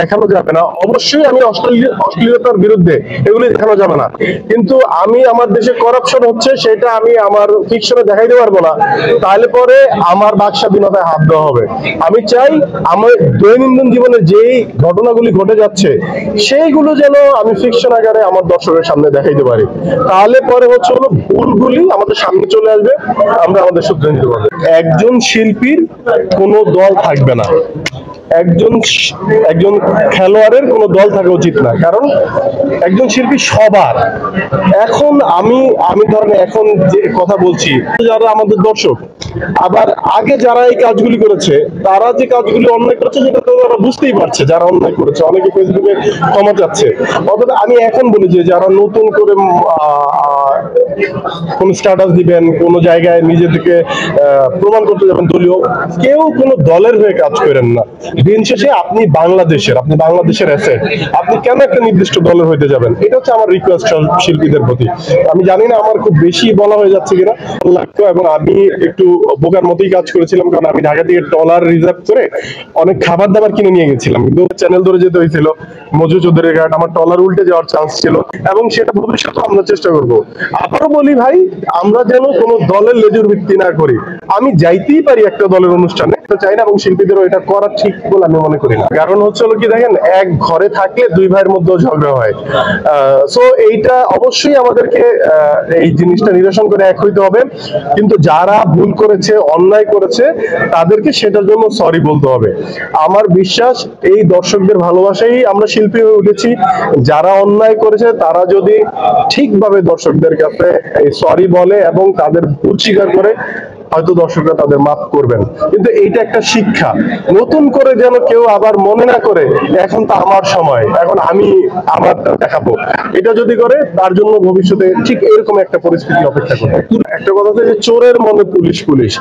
দেখানো যাবে না। অবশ্যই আমি অশ্লীলতার বিরুদ্ধে, এগুলি দেখানো যাবে না। কিন্তু আমি আমার দেশে করাপশন হচ্ছে সেটা আমি আমার ফিকশনে দেখাইতে পারবো না, তাহলে পরে আমার বাক স্বাধীনতায় হাত দেওয়া হবে। আমি চাই আমার দৈনন্দিন জীবনে যেই ঘটনাগুলি ঘটে যাচ্ছে সেইগুলো যেন আমি ফিকশন আকারে আমার দর্শকের সামনে দেখাইতে পারি, তাহলে পরে হচ্ছে হলো ভুলগুলি আমাদের সামনে চলে আসবে, আমরা আমাদের শুধরে নিতে পারবো। একজন শিল্পীর কোনো দল থাকবে না, একজন একজন খেলোয়াড়ের কোনো দল থাকা উচিত না, কারণ একজন শিল্পী সবার। এখন আমি আমি ধরেন এখন যে কথা বলছি, যারা আমাদের দর্শক, আবার আগে যারা এই কাজগুলি করেছে তারা যে কাজগুলি অন্যায় করেছে সেটা তো তারা বুঝতেই পারছে, যারা অন্যায় করেছে অনেকে ফেসবুকে ক্ষমা চাচ্ছে। অথবা আমি এখন বলি যে যারা নতুন করে কোন স্ট্যাটাস দিবেন, কোন জায়গায় নিজেদেরকে প্রমাণ করতে যাবেন দলীয়, কেউ কোন দলের হয়ে কাজ করেন না। দিন শেষে আপনি বাংলাদেশের, আপনি বাংলাদেশের অ্যাসেট, আপনি কেন একটা নির্দিষ্ট দলের হইতে যাবেন? এটা হচ্ছে আমার রিকোয়েস্ট শিল্পীদের প্রতি। আমি জানি না আমার খুব বেশি বলা হয়ে যাচ্ছে কিনা, লাগতো, এবং আমি একটু বোকার মতোই কাজ করেছিলাম, কারণ আমি ঢাকা থেকে ট্রলার রিজার্ভ করে অনেক খাবার দাবার কিনে নিয়ে গেছিলাম, কিন্তু চ্যানেল ধরে যেতে হয়েছিল মজু চৌধুরীর ঘাট, আমার ট্রলার উল্টে যাওয়ার চান্স ছিল, এবং সেটা ভবিষ্যতে আমরা চেষ্টা করব। আবারও বলি ভাই, আমরা যেন কোনো দলের লেজুর ভিত্তি না করি। আমি যাইতেই পারি একটা দলের অনুষ্ঠানে, তো চাই না, এবং শিল্পীদেরও এটা করা ঠিক বলে আমি মনে করি না। কারণ হচ্ছে হলো কি, দেখেন, এক ঘরে থাকলে দুই ভাইয়ের মধ্যেও ঝগড়া হয়। সো এইটা অবশ্যই আমাদেরকে এই জিনিসটা নিরসন করে এক হইতে হবে। কিন্তু যারা ভুল করেছে, অন্যায় করেছে, তাদেরকে সেটার জন্য সরি বলতে হবে। আমার বিশ্বাস এই দর্শকদের ভালোবাসাই আমরা শিল্পী হয়ে উঠেছি। যারা অন্যায় করেছে তারা যদি ঠিকভাবে দর্শকদের কাছে সরি বলে এবং তাদের ভুল স্বীকার করে, হয়তো দর্শকরা তাদের মাফ করবেন। কিন্তু এইটা একটা শিক্ষা, নতুন করে যেন কেউ আবার মনে না করে এখন তো আমার সময়, এখন আমি আমার দেখাবো, এটা যদি করে তার জন্য ভবিষ্যতে ঠিক এরকম একটা পরিস্থিতি অপেক্ষা করে। একটা কথা হচ্ছে যে চোরের মনে পুলিশ পুলিশ।